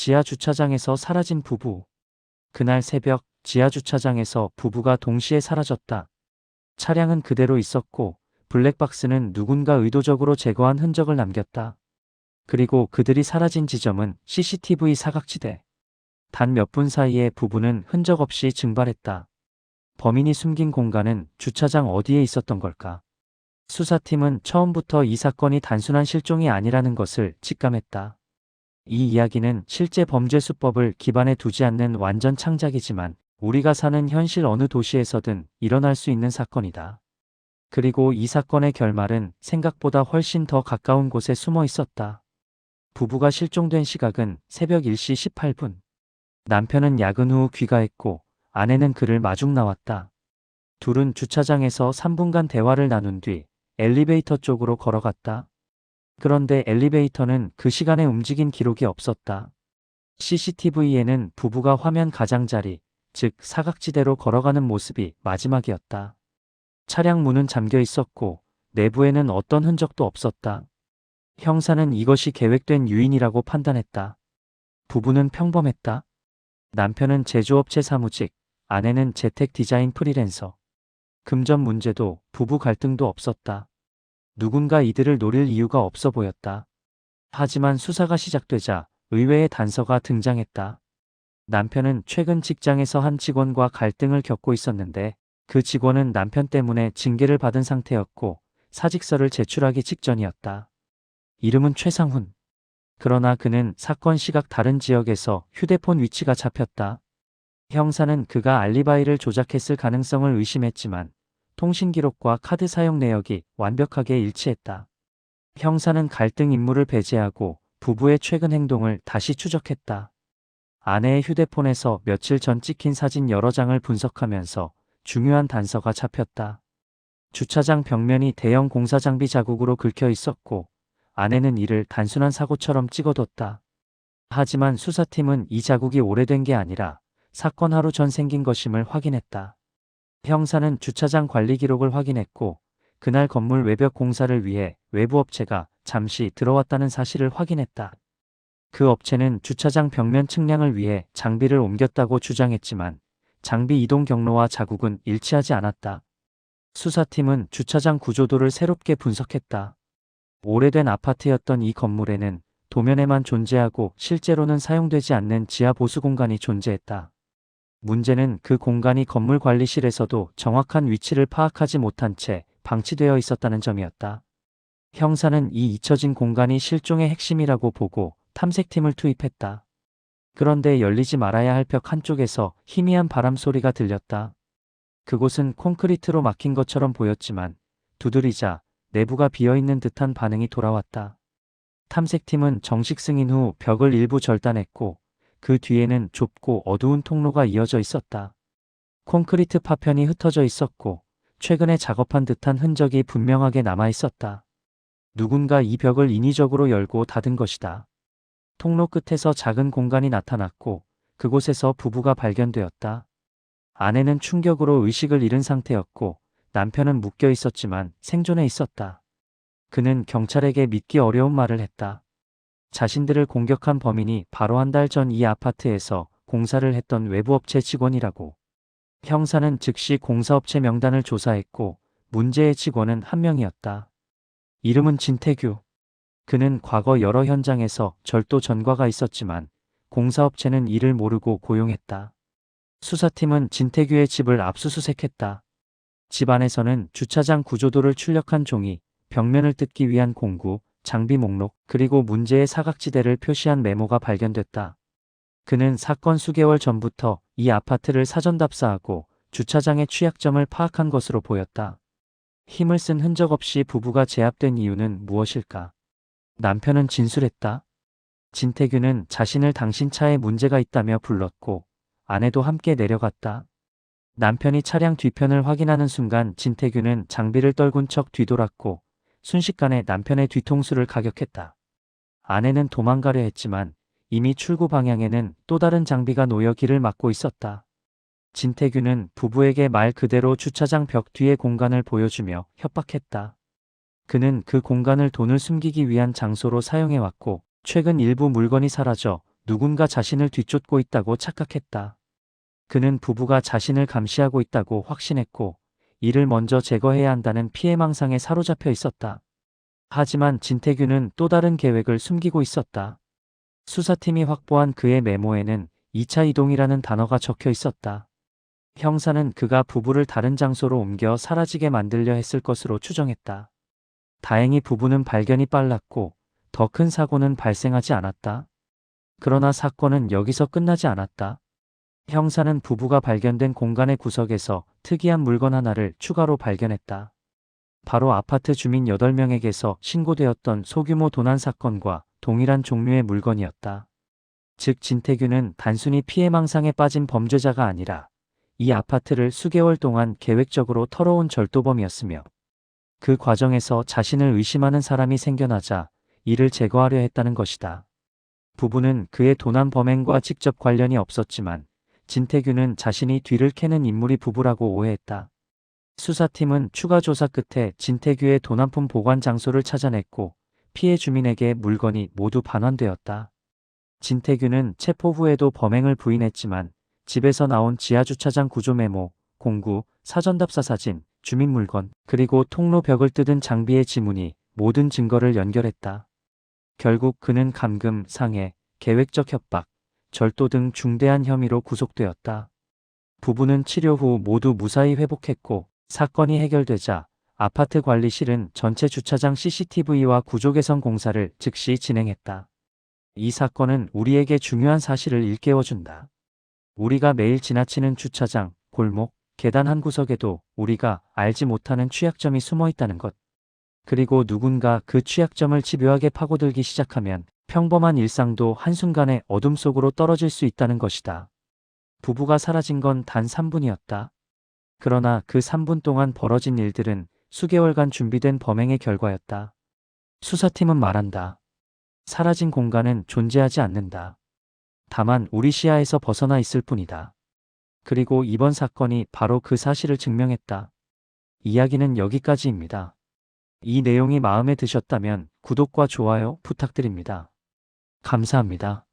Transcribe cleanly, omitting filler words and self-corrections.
지하 주차장에서 사라진 부부. 그날 새벽 지하 주차장에서 부부가 동시에 사라졌다. 차량은 그대로 있었고 블랙박스는 누군가 의도적으로 제거한 흔적을 남겼다. 그리고 그들이 사라진 지점은 CCTV 사각지대. 단 몇 분 사이에 부부는 흔적 없이 증발했다. 범인이 숨긴 공간은 주차장 어디에 있었던 걸까? 수사팀은 처음부터 이 사건이 단순한 실종이 아니라는 것을 직감했다. 이 이야기는 실제 범죄 수법을 기반에 두지 않는 완전 창작이지만 우리가 사는 현실 어느 도시에서든 일어날 수 있는 사건이다. 그리고 이 사건의 결말은 생각보다 훨씬 더 가까운 곳에 숨어 있었다. 부부가 실종된 시각은 새벽 1시 18분. 남편은 야근 후 귀가했고 아내는 그를 마중 나왔다. 둘은 주차장에서 3분간 대화를 나눈 뒤 엘리베이터 쪽으로 걸어갔다. 그런데 엘리베이터는 그 시간에 움직인 기록이 없었다. CCTV에는 부부가 화면 가장자리, 즉 사각지대로 걸어가는 모습이 마지막이었다. 차량 문은 잠겨 있었고 내부에는 어떤 흔적도 없었다. 형사는 이것이 계획된 유인이라고 판단했다. 부부는 평범했다. 남편은 제조업체 사무직, 아내는 재택 디자인 프리랜서. 금전 문제도 부부 갈등도 없었다. 누군가 이들을 노릴 이유가 없어 보였다. 하지만 수사가 시작되자 의외의 단서가 등장했다. 남편은 최근 직장에서 한 직원과 갈등을 겪고 있었는데 그 직원은 남편 때문에 징계를 받은 상태였고 사직서를 제출하기 직전이었다. 이름은 최상훈. 그러나 그는 사건 시각 다른 지역에서 휴대폰 위치가 잡혔다. 형사는 그가 알리바이를 조작했을 가능성을 의심했지만 통신 기록과 카드 사용 내역이 완벽하게 일치했다. 형사는 갈등 인물을 배제하고 부부의 최근 행동을 다시 추적했다. 아내의 휴대폰에서 며칠 전 찍힌 사진 여러 장을 분석하면서 중요한 단서가 잡혔다. 주차장 벽면이 대형 공사 장비 자국으로 긁혀 있었고 아내는 이를 단순한 사고처럼 찍어뒀다. 하지만 수사팀은 이 자국이 오래된 게 아니라 사건 하루 전 생긴 것임을 확인했다. 형사는 주차장 관리 기록을 확인했고 그날 건물 외벽 공사를 위해 외부 업체가 잠시 들어왔다는 사실을 확인했다. 그 업체는 주차장 벽면 측량을 위해 장비를 옮겼다고 주장했지만 장비 이동 경로와 자국은 일치하지 않았다. 수사팀은 주차장 구조도를 새롭게 분석했다. 오래된 아파트였던 이 건물에는 도면에만 존재하고 실제로는 사용되지 않는 지하 보수 공간이 존재했다. 문제는 그 공간이 건물 관리실에서도 정확한 위치를 파악하지 못한 채 방치되어 있었다는 점이었다. 형사는 이 잊혀진 공간이 실종의 핵심이라고 보고 탐색팀을 투입했다. 그런데 열리지 말아야 할 벽 한쪽에서 희미한 바람 소리가 들렸다. 그곳은 콘크리트로 막힌 것처럼 보였지만 두드리자 내부가 비어있는 듯한 반응이 돌아왔다. 탐색팀은 정식 승인 후 벽을 일부 절단했고 그 뒤에는 좁고 어두운 통로가 이어져 있었다. 콘크리트 파편이 흩어져 있었고 최근에 작업한 듯한 흔적이 분명하게 남아 있었다. 누군가 이 벽을 인위적으로 열고 닫은 것이다. 통로 끝에서 작은 공간이 나타났고 그곳에서 부부가 발견되었다. 아내는 충격으로 의식을 잃은 상태였고 남편은 묶여 있었지만 생존해 있었다. 그는 경찰에게 믿기 어려운 말을 했다. 자신들을 공격한 범인이 바로 한 달 전 이 아파트에서 공사를 했던 외부업체 직원이라고. 형사는 즉시 공사업체 명단을 조사했고 문제의 직원은 한 명이었다. 이름은 진태규. 그는 과거 여러 현장에서 절도 전과가 있었지만 공사업체는 이를 모르고 고용했다. 수사팀은 진태규의 집을 압수수색했다. 집 안에서는 주차장 구조도를 출력한 종이, 벽면을 뜯기 위한 공구, 장비 목록, 그리고 문제의 사각지대를 표시한 메모가 발견됐다. 그는 사건 수개월 전부터 이 아파트를 사전 답사하고 주차장의 취약점을 파악한 것으로 보였다. 힘을 쓴 흔적 없이 부부가 제압된 이유는 무엇일까? 남편은 진술했다. 진태규는 자신을 당신 차에 문제가 있다며 불렀고 아내도 함께 내려갔다. 남편이 차량 뒤편을 확인하는 순간 진태규는 장비를 떨군 척 뒤돌았고 순식간에 남편의 뒤통수를 가격했다. 아내는 도망가려 했지만 이미 출구 방향에는 또 다른 장비가 놓여 길을 막고 있었다. 진태규는 부부에게 말 그대로 주차장 벽 뒤의 공간을 보여주며 협박했다. 그는 그 공간을 돈을 숨기기 위한 장소로 사용해왔고 최근 일부 물건이 사라져 누군가 자신을 뒤쫓고 있다고 착각했다. 그는 부부가 자신을 감시하고 있다고 확신했고 이를 먼저 제거해야 한다는 피해망상에 사로잡혀 있었다. 하지만 진태규는 또 다른 계획을 숨기고 있었다. 수사팀이 확보한 그의 메모에는 2차 이동이라는 단어가 적혀 있었다. 형사는 그가 부부를 다른 장소로 옮겨 사라지게 만들려 했을 것으로 추정했다. 다행히 부부는 발견이 빨랐고 더 큰 사고는 발생하지 않았다. 그러나 사건은 여기서 끝나지 않았다. 형사는 부부가 발견된 공간의 구석에서 특이한 물건 하나를 추가로 발견했다. 바로 아파트 주민 8명에게서 신고되었던 소규모 도난 사건과 동일한 종류의 물건이었다. 즉 진태규는 단순히 피해망상에 빠진 범죄자가 아니라 이 아파트를 수개월 동안 계획적으로 털어온 절도범이었으며 그 과정에서 자신을 의심하는 사람이 생겨나자 이를 제거하려 했다는 것이다. 부부는 그의 도난 범행과 직접 관련이 없었지만 진태규는 자신이 뒤를 캐는 인물이 부부라고 오해했다. 수사팀은 추가 조사 끝에 진태규의 도난품 보관 장소를 찾아냈고 피해 주민에게 물건이 모두 반환되었다. 진태규는 체포 후에도 범행을 부인했지만 집에서 나온 지하주차장 구조 메모, 공구, 사전답사 사진, 주민 물건, 그리고 통로 벽을 뜯은 장비의 지문이 모든 증거를 연결했다. 결국 그는 감금, 상해, 계획적 협박, 절도 등 중대한 혐의로 구속되었다. 부부는 치료 후 모두 무사히 회복했고 사건이 해결되자 아파트 관리실은 전체 주차장 CCTV와 구조 개선 공사를 즉시 진행했다. 이 사건은 우리에게 중요한 사실을 일깨워준다. 우리가 매일 지나치는 주차장, 골목, 계단 한 구석에도 우리가 알지 못하는 취약점이 숨어 있다는 것. 그리고 누군가 그 취약점을 집요하게 파고들기 시작하면 평범한 일상도 한순간에 어둠 속으로 떨어질 수 있다는 것이다. 부부가 사라진 건 단 3분이었다. 그러나 그 3분 동안 벌어진 일들은 수개월간 준비된 범행의 결과였다. 수사팀은 말한다. 사라진 공간은 존재하지 않는다. 다만 우리 시야에서 벗어나 있을 뿐이다. 그리고 이번 사건이 바로 그 사실을 증명했다. 이야기는 여기까지입니다. 이 내용이 마음에 드셨다면 구독과 좋아요 부탁드립니다. 감사합니다.